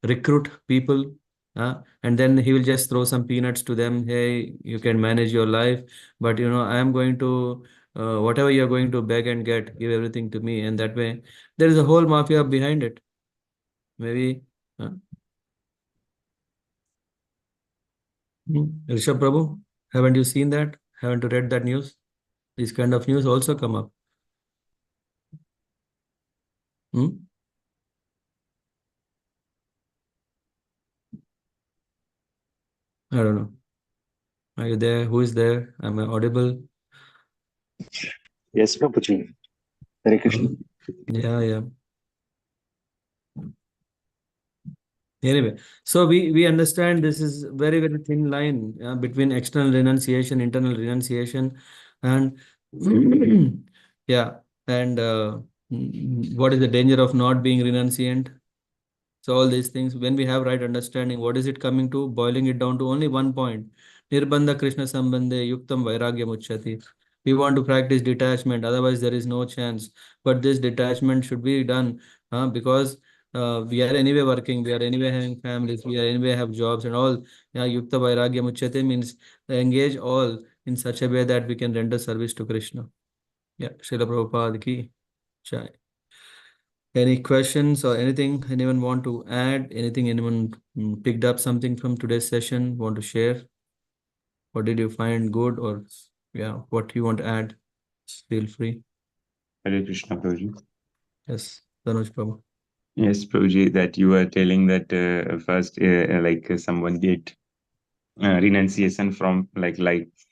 recruit people, and then he will just throw some peanuts to them. Hey, you can manage your life, but I am going to whatever you are going to beg and get, give everything to me, and that way there is a whole mafia behind it. Maybe. Uh, Rishabh Prabhu, haven't you seen that? Haven't you read that news? These kind of news also come up. Hmm? I don't know. Are you there? Who is there? Am I audible? Yes, Prabhuji. Hare Krishna. Yeah, yeah. Anyway, so we understand this is very, very thin line between external renunciation, internal renunciation, and yeah, and what is the danger of not being renunciant? So all these things, when we have right understanding, what is it coming to? Boiling it down to only one point. Nirbandha Krishna Sambandhe Yuktam Vairagyam Uchyati. We want to practice detachment, otherwise there is no chance. But this detachment should be done because we are anyway working, we are anyway having families, we are anyway have jobs and all. Yeah, Yukta Vairagyam Uchyate means engage all in such a way that we can render service to Krishna. Yeah, Srila Prabhupada ki jai. Any questions or anything anyone want to add? Anything anyone picked up something from today's session, want to share? What did you find good or yeah, what you want to add? Feel free. Hare Krishna, Prabhuji. Yes, Tanuj Prabhu. Yes, Prabhuji, that you were telling that first, someone get renunciation from like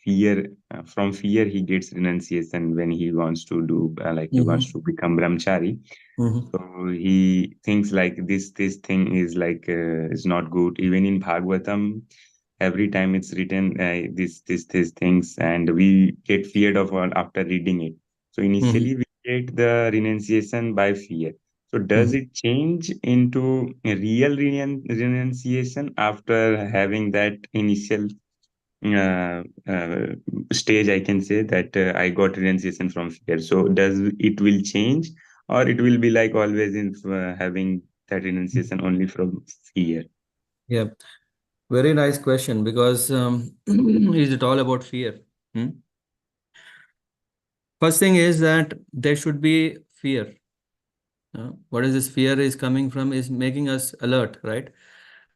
fear. From fear, he gets renunciation when he wants to do he wants to become brahmachari. Mm-hmm. So he thinks like this thing is is not good. Even in Bhagavatam, every time it's written this things, and we get feared of after reading it. So Mm-hmm. initially we get the renunciation by fear. So does Mm-hmm. it change into a real renunciation after having that initial uh, uh, stage? I can say that I got renunciation from fear. So does it will change, or it will be like always in having that renunciation only from fear? Yeah, very nice question because is it all about fear? Hmm? First thing is that there should be fear. What is this fear is coming from is making us alert, right?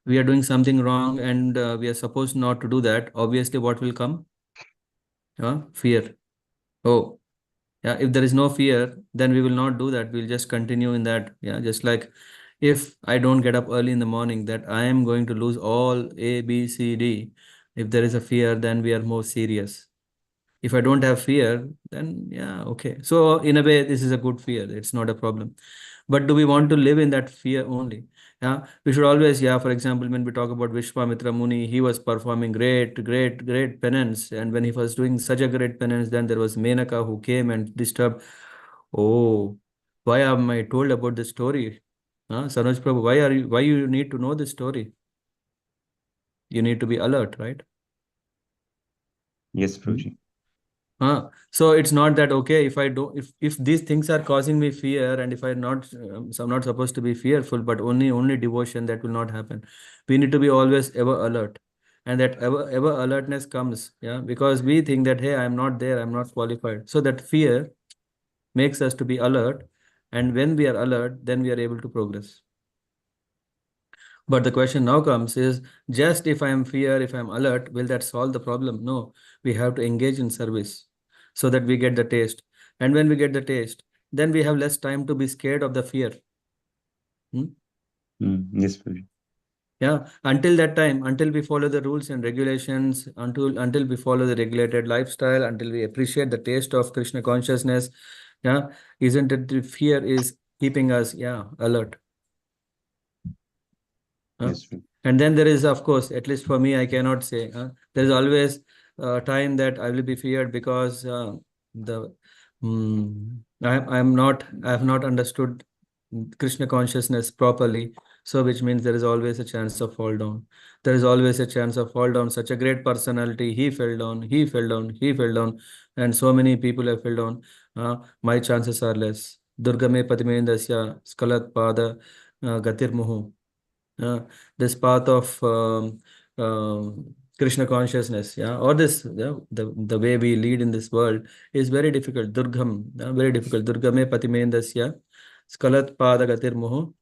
We are doing something wrong and we are supposed not to do that. Obviously, what will come? Fear. Oh, yeah. If there is no fear, then we will not do that. We'll just continue in that. Yeah. Just like if I don't get up early in the morning, that I am going to lose all A, B, C, D. If there is a fear, then we are more serious. If I don't have fear, then yeah, okay. So in a way, this is a good fear. It's not a problem. But do we want to live in that fear only? Yeah, we should always, yeah, for example, when we talk about Vishwamitra Muni, he was performing great, great, great penance. And when he was doing such a great penance, then there was Menaka who came and disturbed. Oh, why am I told about this story? Saroj Prabhu, why you need to know this story? You need to be alert, right? Yes, Hmm? Prabhuji. So it's not that okay if I don't if these things are causing me fear and if I'm not so I'm not supposed to be fearful but only devotion that will not happen. We need to be always ever alert, and that ever alertness comes because we think that hey I'm not there, I'm not qualified. So that fear makes us to be alert, and when we are alert, then we are able to progress. But the question now comes is just if I am fear, if I'm alert, will that solve the problem? No, we have to engage in service so that we get the taste. And when we get the taste, then we have less time to be scared of the fear. Hmm? Yes, Prabhuji. Yeah, until that time, until we follow the rules and regulations, until we follow the regulated lifestyle, until we appreciate the taste of Krishna consciousness, yeah, isn't it the fear is keeping us, alert. Yes, Prabhuji. And then there is, of course, at least for me, I cannot say, there is always a time that I will be feared because the I have not understood Krishna consciousness properly. So which means there is always a chance of fall down. There is always a chance of fall down. Such a great personality, he fell down, he fell down, he fell down, and so many people have fell down. My chances are less. Durgame Patimendasya Skalat Pada Gatir Muhu. This path of Krishna consciousness, yeah, or this, yeah, the way we lead in this world is very difficult. Durgam, very difficult. Durgame Patimendasya Skalat Pada Gatir Muhu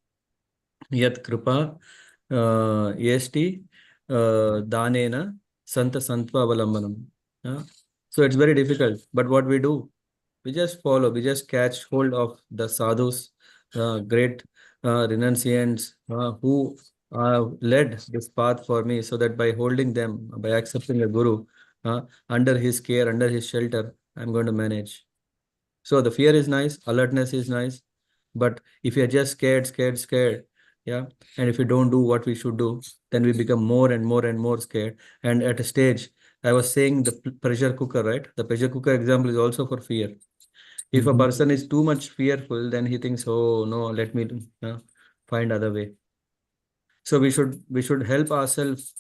Yat Kripa Yesti Danena Santa Santva Avalambanam. Yeah. So it's very difficult. But what we do, we just follow, we just catch hold of the sadhus, great renunciants who led this path for me, so that by holding them, by accepting a guru under his care, under his shelter, I'm going to manage. So the fear is nice, alertness is nice, but if you're just scared, scared, scared, yeah, and if you don't do what we should do, then we become more and more and more scared. And at a stage, I was saying the pressure cooker, right? The pressure cooker example is also for fear. If a person is too much fearful, then he thinks, oh no, let me find other way. So we should help ourselves.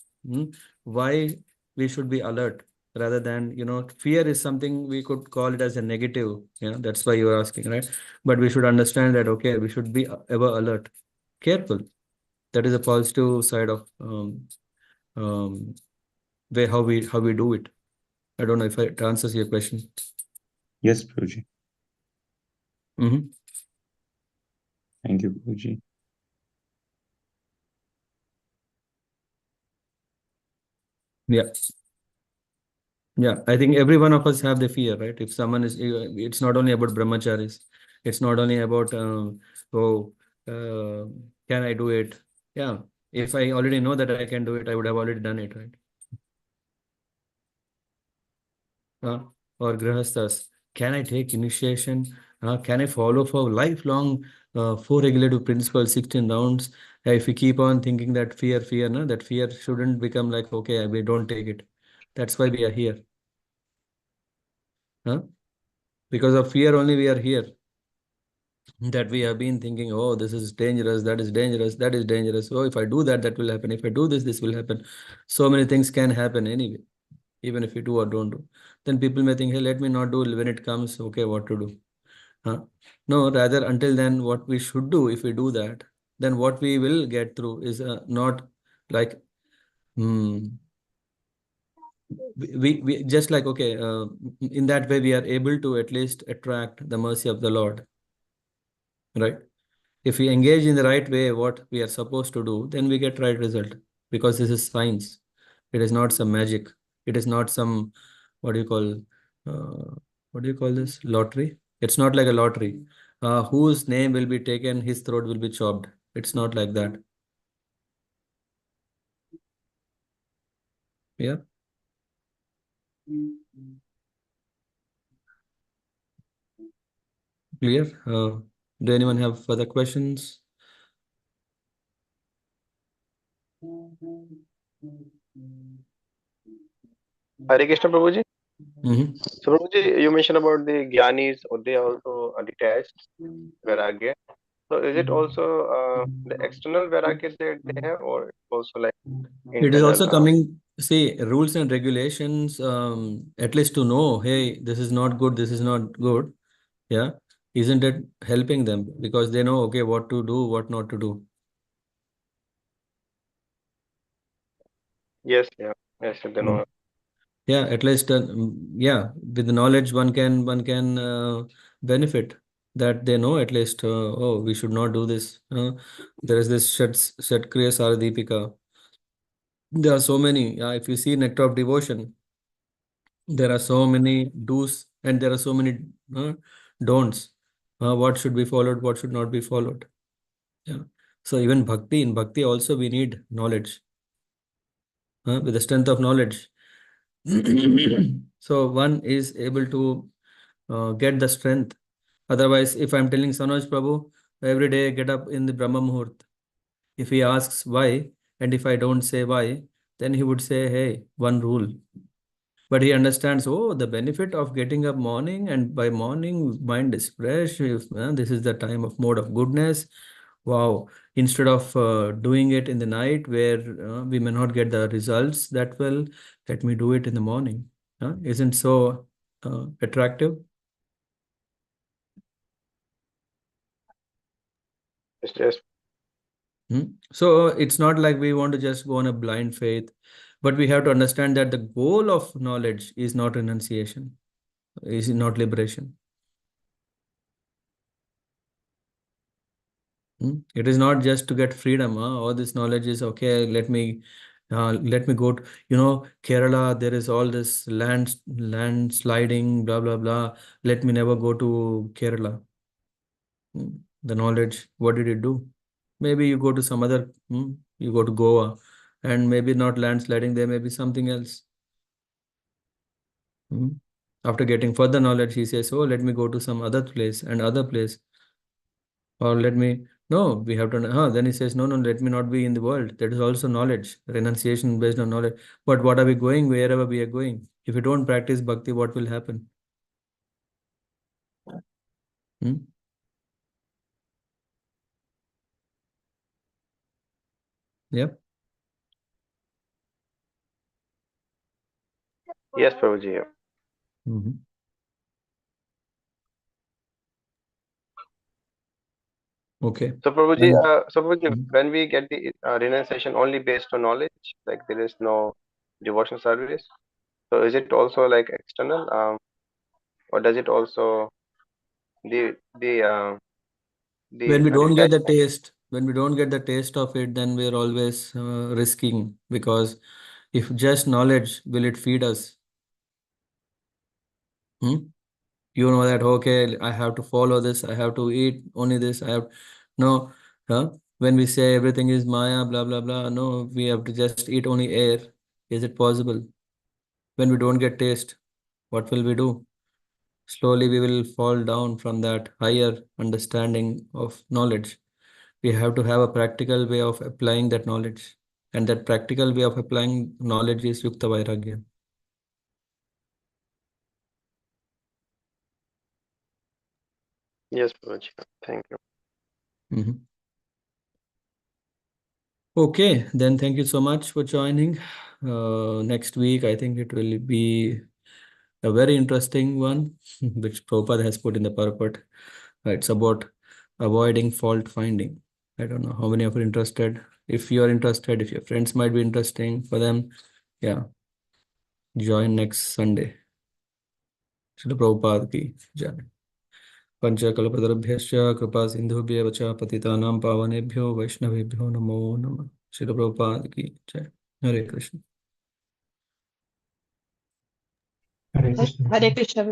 Why we should be alert rather than, fear is something we could call it as a negative. Yeah, that's why you are asking, right? But we should understand that, okay, we should be ever alert, careful. That is a positive side of um, way how we do it. I don't know if it answers your question. Yes, Prabhuji. Mm-hmm. Thank you, Prabhuji. Yeah. Yeah, I think every one of us have the fear, right? If someone is, it's not only about brahmacharis. It's not only about, oh, uh, can I do it? Yeah, if I already know that I can do it, I would have already done it, right? Uh, or grihasthas, can I take initiation? Can I follow for lifelong four regulative principles, 16 rounds? If we keep on thinking that fear, no, that fear shouldn't become like, okay, we don't take it. That's why we are here. Huh? Because of fear only we are here. That we have been thinking, oh, this is dangerous, that is dangerous, that is dangerous. Oh, if I do that, that will happen. If I do this, this will happen. So many things can happen anyway, even if you do or don't do. Then people may think, hey, let me not do it when it comes. Okay, what to do? Huh? No, rather, until then, what we should do, if we do that, then what we will get through is not like, we just like, okay, in that way, we are able to at least attract the mercy of the Lord, right? If we engage in the right way, what we are supposed to do, then we get right result, because this is science. It is not some magic. It is not some, what do you call, what do you call this? Lottery. It's not like a lottery. Whose name will be taken, his throat will be chopped. It's not like that. Yeah. Clear? Do anyone have further questions? Hare Krishna, Prabhuji. Mm-hmm. So, Prabhuji, you mentioned about the Gyanis, or they also are detached Vairagya. So, is it also the external Vairagya that they have, or also like It is internal? also coming, see, rules and regulations, at least to know, hey, this is not good, this is not good. Yeah. Isn't it helping them? Because they know, okay, what to do, what not to do. Yes, yeah, yes, they know. Yeah, at least, yeah, with the knowledge, one can benefit, that they know at least, oh, we should not do this. There is this Shatkriya Saradipika. There are so many. If you see Nectar of Devotion, there are so many do's and there are so many don'ts. What should be followed, what should not be followed. Yeah. So even in bhakti also we need knowledge. With the strength of knowledge. So one is able to get the strength. Otherwise, if I'm telling Sanoj Prabhu, every day get up in the Brahma Muhurt. If he asks why, and if I don't say why, then he would say, hey, one rule. But he understands, oh, the benefit of getting up morning, and by morning mind is fresh. This is the time of mode of goodness. Wow. Instead of doing it in the night where we may not get the results that well, let me do it in the morning. Isn't so attractive? It's just So it's not like we want to just go on a blind faith, but we have to understand that the goal of knowledge is not renunciation, is not liberation. It is not just to get freedom. All this knowledge is okay. Let me go to, Kerala. There is all this landsliding, blah blah blah. Let me never go to Kerala. The knowledge. What did it do? Maybe you go to some other. You go to Goa, and maybe not landsliding. There may be something else. After getting further knowledge, he says, "Oh, let me go to some other place and other place." Or no, we have to, then he says, no, let me not be in the world. That is also knowledge, renunciation based on knowledge. But what are we going, wherever we are going? If we don't practice bhakti, what will happen? Hmm? Yep. yes, Prabhuji. Yeah. Mhm. Okay. So Prabhuji, Mhm. when we get the renunciation only based on knowledge, like there is no devotional service, so is it also like external, or does it also the When we don't get the detachment? taste, of it, then we're always risking, because if just knowledge, will it feed us? Hmm? You know that, okay, I have to follow this, I have to eat only this, I have no, when we say everything is Maya, blah blah blah, no, we have to just eat only air. Is it possible? When we don't get taste, what will we do? Slowly we will fall down from that higher understanding of knowledge. We have to have a practical way of applying that knowledge, and that practical way of applying knowledge is Yukta Vairagya. Yes, Prabhuji. Thank you. Mhm. Okay, then thank you so much for joining. Next week, I think it will be a very interesting one, which Prabhupada has put in the purport. It's about avoiding fault finding. I don't know how many of you are interested. If you are interested, if your friends might be interesting for them, yeah, join next Sunday. Srila Prabhupada ki jai. पंचकल्पतरुभ्यश्च कृपा सिन्धुभ्येव च पतितानां पावनेभ्यो वैष्णवेभ्यो नमो नमः। श्रील प्रभुपाद की जय। हरे Krishna. Hare Krishna. Hare Krishna.